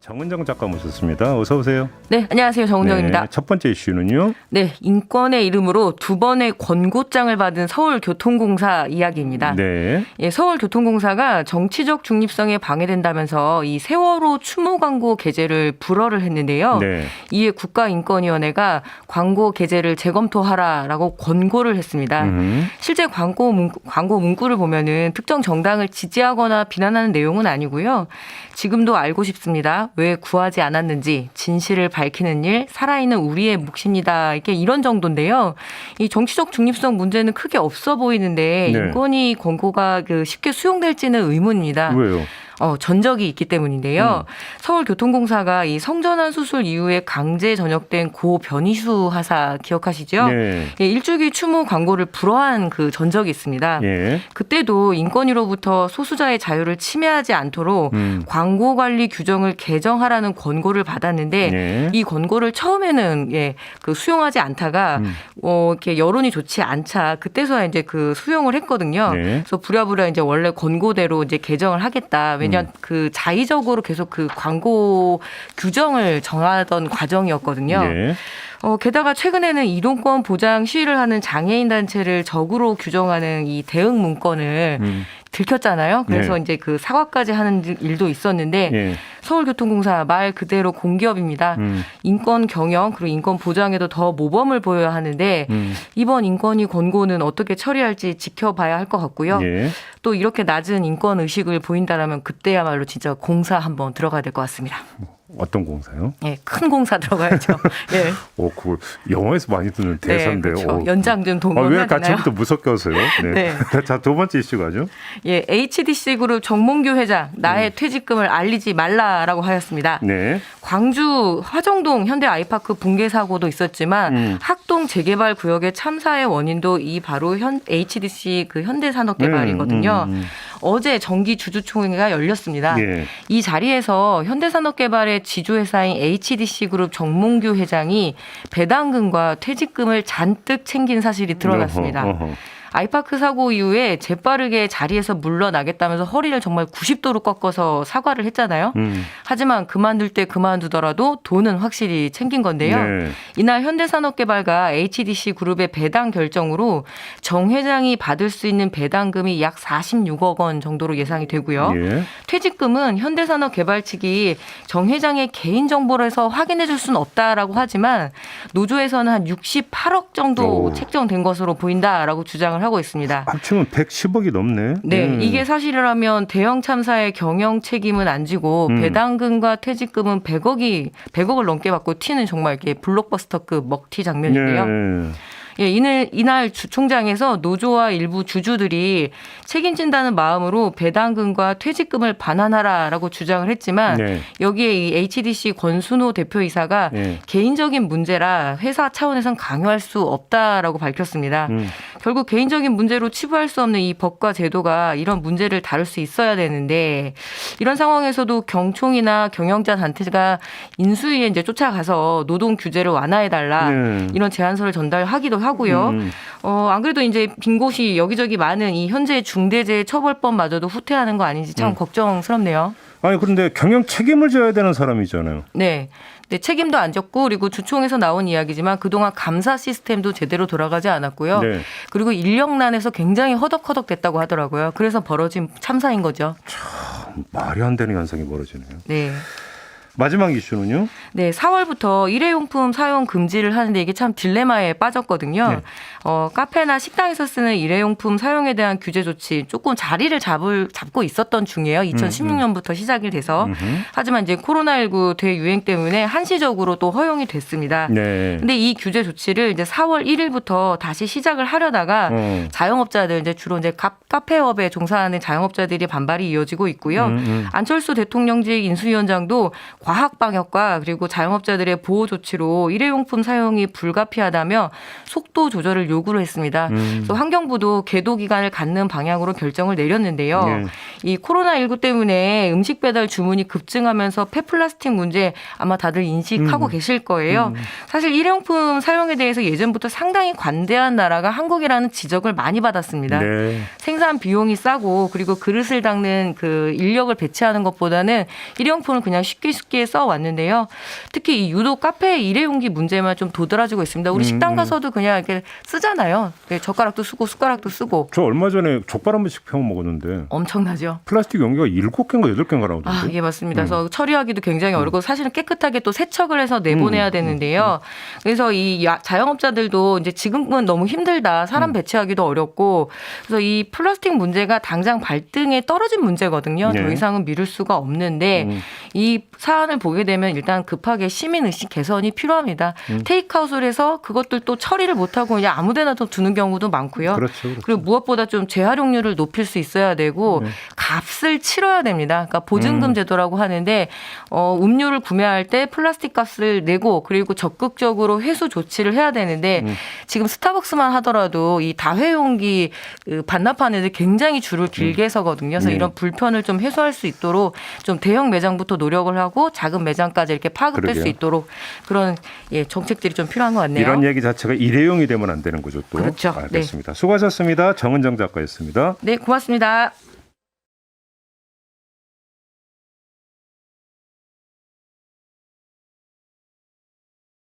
정은정 작가 모셨습니다. 어서 오세요. 네, 안녕하세요. 정은정입니다. 네, 첫 번째 이슈는요. 네, 인권의 이름으로 두 번의 권고장을 받은 서울교통공사 이야기입니다. 네. 예, 서울교통공사가 정치적 중립성에 방해된다면서 이 세월호 추모 광고 게재를 불허를 했는데요. 네. 이에 국가인권위원회가 광고 게재를 재검토하라라고 권고를 했습니다. 실제 광고 문구를 보면은 특정 정당을 지지하거나 비난하는 내용은 아니고요. 지금도 알고 싶습니다. 왜 구하지 않았는지 진실을 밝히는 일 살아있는 우리의 몫입니다. 이게 이런 정도인데요. 이 정치적 중립성 문제는 크게 없어 보이는데 네. 인권위 권고가 쉽게 수용될지는 의문입니다. 왜요? 전적이 있기 때문인데요. 서울교통공사가 이 성전환 수술 이후에 강제 전역된 고 변희수 하사 기억하시죠? 네. 예, 일주기 추모 광고를 불허한 그 전적이 있습니다. 예. 그때도 인권위로부터 소수자의 자유를 침해하지 않도록 광고 관리 규정을 개정하라는 권고를 받았는데 네. 이 권고를 처음에는 수용하지 않다가 이렇게 여론이 좋지 않자 그때서야 이제 수용을 했거든요. 네. 그래서 부랴부랴 이제 원래 권고대로 이제 개정을 하겠다. 왜냐하면 자의적으로 계속 광고 규정을 정하던 과정이었거든요. 예. 게다가 최근에는 이동권 보장 시위를 하는 장애인 단체를 적으로 규정하는 이 대응 문건을 들켰잖아요. 그래서 네. 이제 사과까지 하는 일도 있었는데 예. 서울교통공사 말 그대로 공기업입니다. 인권 경영 그리고 인권 보장에도 더 모범을 보여야 하는데 이번 인권위 권고는 어떻게 처리할지 지켜봐야 할 것 같고요. 예. 또 이렇게 낮은 인권 의식을 보인다라면 그때야말로 진짜 공사 한번 들어가야 될 것 같습니다. 어떤 공사요? 예, 큰 공사 들어가야죠. 예. 그걸 영화에서 많이 듣는 대사인데요. 네, 그렇죠. 연장 좀 동원하잖아요. 왜 같이부터 무섭게 하세요? 네. 네. 자, 두 번째 이슈 가죠. 예, HDC 그룹 정몽규 회장 나의 퇴직금을 알리지 말라라고 하였습니다. 네. 광주 화정동 현대 아이파크 붕괴 사고도 있었지만 학동 재개발 구역의 참사의 원인도 이 바로 HDC 현대산업개발이거든요. 어제 정기 주주총회가 열렸습니다. 예. 이 자리에서 현대산업개발의 지주회사인 HDC 그룹 정몽규 회장이 배당금과 퇴직금을 잔뜩 챙긴 사실이 드러났습니다. 어허. 아이파크 사고 이후에 재빠르게 자리에서 물러나겠다면서 허리를 정말 90도로 꺾어서 사과를 했잖아요. 하지만 그만둘 때 그만두더라도 돈은 확실히 챙긴 건데요. 네. 이날 현대산업개발과 HDC 그룹의 배당 결정으로 정 회장이 받을 수 있는 배당금이 약 46억 원 정도로 예상이 되고요. 예. 퇴직금은 현대산업개발 측이 정 회장의 개인정보라서 확인해 줄 수는 없다라고 하지만 노조에서는 한 68억 정도 책정된 것으로 보인다라고 주장을 하고 있습니다. 합치면 110억이 넘네. 네, 이게 사실이라면 대형 참사의 경영 책임은 안 지고 배당금과 퇴직금은 100억을 넘게 받고 튀는 정말 이렇게 블록버스터급 먹튀 장면인데요. 네. 예, 이날 주총장에서 노조와 일부 주주들이 책임진다는 마음으로 배당금과 퇴직금을 반환하라라고 주장을 했지만 네. 여기에 이 HDC 권순호 대표이사가 네. 개인적인 문제라 회사 차원에선 강요할 수 없다라고 밝혔습니다. 결국 개인적인 문제로 치부할 수 없는 이 법과 제도가 이런 문제를 다룰 수 있어야 되는데 이런 상황에서도 경총이나 경영자 단체가 인수위에 이제 쫓아가서 노동 규제를 완화해달라 이런 제안서를 전달하기도 하고요. 안 그래도 이제 빈 곳이 여기저기 많은 이 현재 중대재해처벌법마저도 후퇴하는 거 아닌지 참 걱정스럽네요. 아니 그런데 경영 책임을 져야 되는 사람이잖아요. 네. 네, 책임도 안 졌고 그리고 주총에서 나온 이야기지만 그동안 감사 시스템도 제대로 돌아가지 않았고요. 네. 그리고 인력난에서 굉장히 허덕허덕 됐다고 하더라고요. 그래서 벌어진 참사인 거죠. 말이 안 되는 현상이 벌어지네요. 네. 마지막 이슈는요? 네, 4월부터 일회용품 사용 금지를 하는데 이게 참 딜레마에 빠졌거든요. 네. 카페나 식당에서 쓰는 일회용품 사용에 대한 규제 조치 조금 자리를 잡고 있었던 중이에요. 2016년부터 시작이 돼서. 하지만 이제 코로나19 대유행 때문에 한시적으로 또 허용이 됐습니다. 네. 근데 이 규제 조치를 이제 4월 1일부터 다시 시작을 하려다가 자영업자들 이제 주로 이제 카페업에 종사하는 자영업자들이 반발이 이어지고 있고요. 안철수 대통령직 인수위원장도 과학 방역과 그리고 자영업자들의 보호 조치로 일회용품 사용이 불가피하다며 속도 조절을 요구를 했습니다. 그래서 환경부도 계도 기간을 갖는 방향으로 결정을 내렸는데요. 예. 이 코로나19 때문에 음식 배달 주문이 급증하면서 폐플라스틱 문제 아마 다들 인식하고 계실 거예요. 사실 일회용품 사용에 대해서 예전부터 상당히 관대한 나라가 한국이라는 지적을 많이 받았습니다. 네. 생산 비용이 싸고 그리고 그릇을 닦는 그 인력을 배치하는 것보다는 일회용품을 그냥 쉽게 뒤늦게 써왔는데요. 특히 이 유독 카페 일회용기 문제만 좀 도드라지고 있습니다. 우리 식당 가서도 그냥 이렇게 쓰잖아요. 젓가락도 쓰고 숟가락도 쓰고. 저 얼마 전에 족발 한 번씩 평 먹었는데 엄청나죠. 플라스틱 용기가 7개인가 8개인가 나오던데. 예, 맞습니다. 그래서 처리하기도 굉장히 어렵고 사실은 깨끗하게 또 세척을 해서 내보내야 되는데요. 그래서 이 자영업자들도 이제 지금은 너무 힘들다. 사람 배치하기도 어렵고. 그래서 이 플라스틱 문제가 당장 발등에 떨어진 문제거든요. 네. 더 이상은 미룰 수가 없는데 이 사안을 보게 되면 일단 급하게 시민의식 개선이 필요합니다. 테이크아웃을 해서 그것들 또 처리를 못하고 그냥 아무데나 또 두는 경우도 많고요. 그렇죠. 그리고 무엇보다 좀 재활용률을 높일 수 있어야 되고 값을 치러야 됩니다. 그러니까 보증금 제도라고 하는데 음료를 구매할 때 플라스틱 값을 내고 그리고 적극적으로 회수 조치를 해야 되는데 지금 스타벅스만 하더라도 이 다회용기 반납하는 애들 굉장히 줄을 길게 서거든요. 그래서 이런 불편을 좀 해소할 수 있도록 좀 대형 매장부터 노력을 하고 작은 매장까지 이렇게 파급될 그러게요. 수 있도록 그런 정책들이 좀 필요한 것 같네요. 이런 얘기 자체가 일회용이 되면 안 되는 거죠. 또. 그렇죠. 알겠습니다. 수고하셨습니다. 정은정 작가였습니다. 네, 고맙습니다.